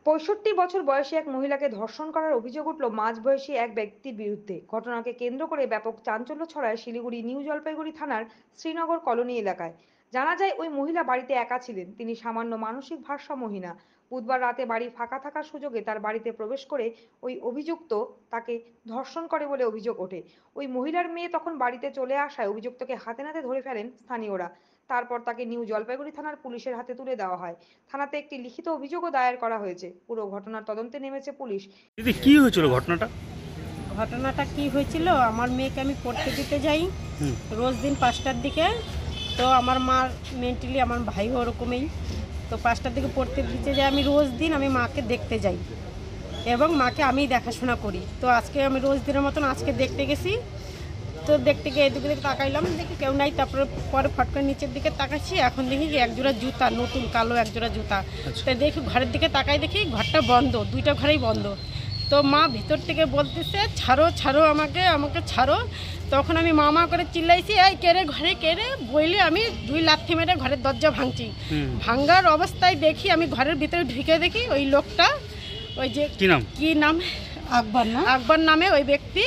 ৬৫ বছর বয়সী এক মহিলাকে ধর্ষণ করার অভিযোগ উঠল মাঝবয়সী এক ব্যক্তির বিরুদ্ধে। ঘটনাকে কেন্দ্র করে ব্যাপক চাঞ্চল্য ছড়ায় শিলিগুড়ি নিউ জলপাইগুড়ি থানার শ্রীনগর কলোনি এলাকায়। জানা যায় ওই মহিলা বাড়িতে একা ছিলেন, তিনি সামান্য মানসিক ভারসাম্যহীনা। বুধবার রাতে বাড়ি ফাঁকা থাকার সুযোগে তার বাড়িতে প্রবেশ করে ওই অভিযুক্ত তাকে ধর্ষণ করে বলে অভিযোগ ওঠে। ওই মহিলার মেয়ে তখন বাড়িতে চলে আসায় অভিযুক্তকে হাতে নাতে ধরে ফেলেন স্থানীয়রা। তারপর তাকে নিউ জলপাইগুড়ি থানার পুলিশের হাতে তুলে দেওয়া হয়। থানাতে একটি লিখিত অভিযোগও দায়ের করা হয়েছে। পুরো ঘটনার তদন্তে নেমেছে পুলিশ। দিদি কি হয়েছিল ঘটনাটা? ঘটনাটা কি হয়েছিল, আমার মেয়েকে আমি পড়তে দিতে যাই রোজ দিন 5টার দিকে। তো আমার মার মেন্টালি, আমার ভাইও ওরকমই। তো 5টার দিকে পড়তে দিতে যাই, আমি রোজ দিন আমি মাকে দেখতে যাই এবং মাকে আমি দেখাশোনা করি। তো আজকে আমি রোজ দিনের মতন আজকে দেখতে গেছি। তো দেখতে গিয়ে এদিকে দিকে তাকাইলাম, দেখি কেউ নাই। তারপরে পরে ফটকার নিচের দিকে তাকাচ্ছি, এখন দেখি একজোড়া জুতা, নতুন কালো একজোড়া জুতা। তো দেখি ঘরের দিকে তাকাই, দেখি ঘরটা বন্ধ, দুইটা ঘরেই বন্ধ। তো মা ভিতর থেকে বলতেছে ছাড়ো ছাড়ো, আমাকে আমাকে ছাড়ো। তখন আমি মা করে চিল্লাইছি, এই কেড়ে ঘরে কেড়ে বইলে আমি 2 লাথি মেরে ঘরের দরজা ভাঙছি। ভাঙ্গার অবস্থায় দেখি আমি ঘরের ভিতরে ঢুকে দেখি ওই লোকটা, ওই যে কি নাম আকবর নামে ওই ব্যক্তি,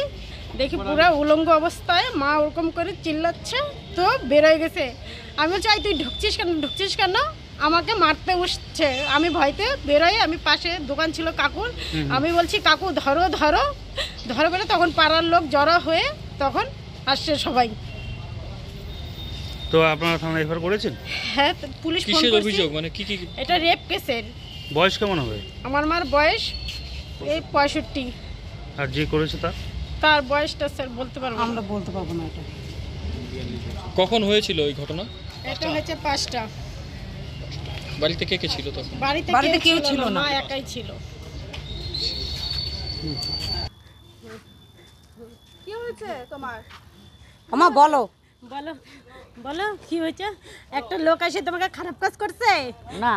দেখি পুরো উলঙ্গ অবস্থায় মা ওরকম করে চিল্লাচ্ছে। তো বেরোয় গেছে। আমি চাই তুই ঢুকছিস কেন, আমাকে মারতে উঠছে। আমি ভয়তে বেরোই, আমি পাশে দোকান ছিল কাকুর, আমি বলছি কাকু ধরো ধরো ধরো বলে তখন পাড়ার লোক জড়ো হয়ে তখন আসছে সবাই। তো আপনারা থানায় এফআইআর করেছেন? হ্যাঁ, পুলিশ ফোন করেছে। অভিযোগ মানে কি? এটা রেপ কেসের। বয়স কেমন হবে? আমার মার বয়স এই 65। আর যে করেছে তার বয়সটা স্যার বলতে পারবো না। আমরা বলতে পারবো না। এটা কখন হয়েছিল ওই ঘটনা? এটা হয়েছে 5টা। বাড়িতে কে কে ছিল তখন? বাড়িতে কেউ ছিল না, মা একাই ছিল। কি হয়েছে তোমার? আমা বলো বলো বলো কি হয়েছে? একটা লোক এসে তোমাকে খারাপ কাজ করছে না?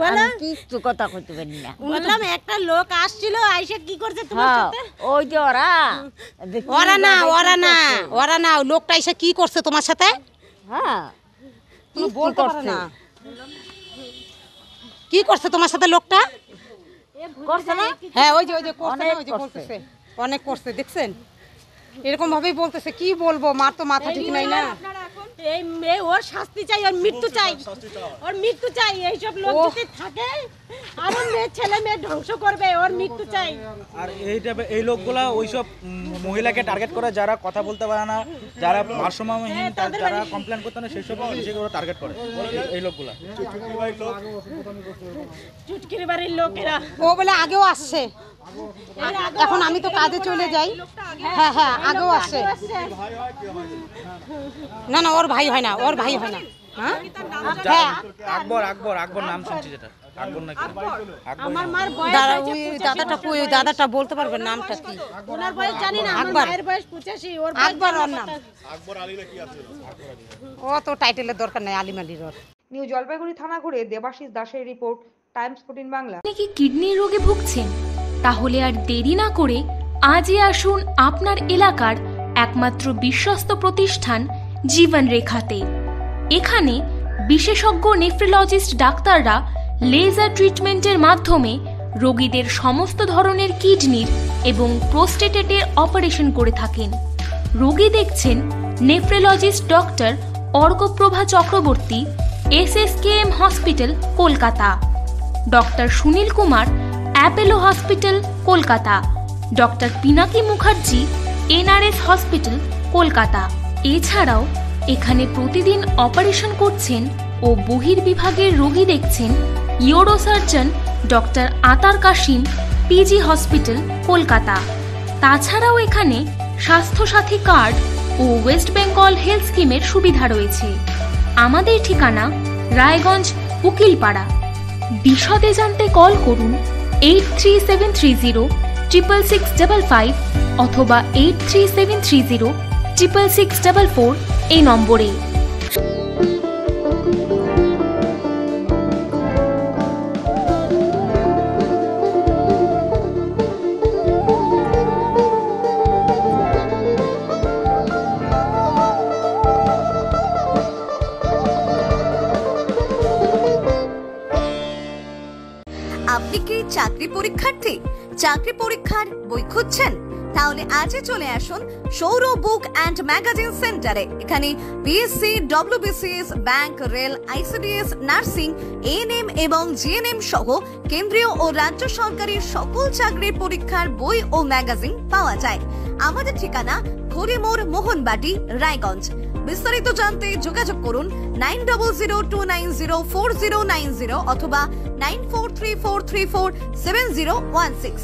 বলো। কিছু কথা কইতে পারি না। বললাম একটা লোক আসছিল, আইসা কি করছে তোমার সাথে? ওই যে ওরা না লোকটা এসে কি করছে তোমার সাথে? হ্যাঁ, তুমি বলতে পারো না কি করছে তোমার সাথে লোকটা? করছে না? হ্যাঁ, ওই যে করতেছে, অনেক করছে। দেখছেন এরকম ভাবেই বলতেছে। কি বলবো, মার তো মাথা ঠিক নাই না। এই মেয়ে ওর শাস্তি চাই, ওর মৃত্যু চাই, ওর মৃত্যু চাই। এইসব লোক যদি থাকে আর ছেলে মেয়ে ধ্বংস করবে, ওর মৃত্যু চাই। আর এই লোকগুলা ওইসব মহিলাকে টার্গেট করে যারা কথা বলতে পারে না, যারা ভারসাম্যহীন, যারা কমপ্লেন করতে না, সেই সব টার্গেট করে এই লোকগুলা। চুটকির বাড়ির লোকেরা ও বলে আগেও আসছে, এখন আমি তো কাজে চলে যাই। হ্যাঁ হ্যাঁ, আগেও আসছে। না না, ওর ভাই হয় না, ওর ভাই হয় না। হ্যাঁ, আকবর নাম শুনছি। যেটা আকবর নাকি? আমার মার বয়স দাদাটা কই? ওই দাদাটা বলতে পারবেন নামটা কি? ওনার বয়স জানি না, আমার মায়ের বয়স 85। ওর আকবর, ওর নাম আকবর আলী নাকি আছে? ও তো টাইটেলের দরকার নাই, আলিম আলীর। নিউ জলপাইগুড়ি থানা ঘুরে দেবাশিস দাসের রিপোর্ট, টাইমস 14 বাংলা। আপনি কি কিডনির রোগে ভুগছেন? তাহলে আর দেরি না করে আজই আসুন আপনার এলাকার একমাত্র বিশ্বস্ত প্রতিষ্ঠান জীবন রেখাতে। এখানে বিশেষজ্ঞ নেফ্রোলজিস্ট ডাক্তাররা লেজার ট্রিটমেন্টের মাধ্যমে রোগীদের সমস্ত ধরনের কিডনির এবং প্রোস্টেটের অপারেশন করে থাকেন। রোগী দেখছেন nephrologist doctor Arkaprava Chakraborty, SSKM hospital, Kolkata. Doctor Sunil Kumar, Apollo hospital, Kolkata. Doctor Pinaki Mukherjee, NRS hospital, Kolkata. এছাড়াও এখানে প্রতিদিন অপারেশন করছেন ও বহির্বিভাগের রোগী দেখছেন ইউরোসার্জন ডক্টর আতার কাশিম, PG হসপিটাল, কলকাতা। তাছাড়াও এখানে স্বাস্থ্যসাথী কার্ড ও ওয়েস্ট বেঙ্গল হেলথ স্কিমের সুবিধা রয়েছে। আমাদের ঠিকানা রায়গঞ্জ, উকিলপাড়া। বিশদে জানতে কল করুন 8373066655 অথবা 8373066644 এই নম্বরে। আপনি কি চাকরি পরীক্ষার্থী, চাকরি পরীক্ষার বই খুঁজছেন? তাহলে আজই চলে আসুন সৌর বুক অ্যান্ড ম্যাগাজিন সেন্টারে। এখানে BSc, WBCS, bank, rail, ICDS, nursing, ANM এবং জিএনএম সহ কেন্দ্রীয় ও রাজ্য সরকারের সকল চাকরির পরীক্ষার বই ও ম্যাগাজিন পাওয়া যায়। আমাদের ঠিকানা খড়িমোড়, মোহনবাটি, রায়গঞ্জ। বিস্তারিত জানতে যোগাযোগ করুন 9002904090 অথবা 9434347016।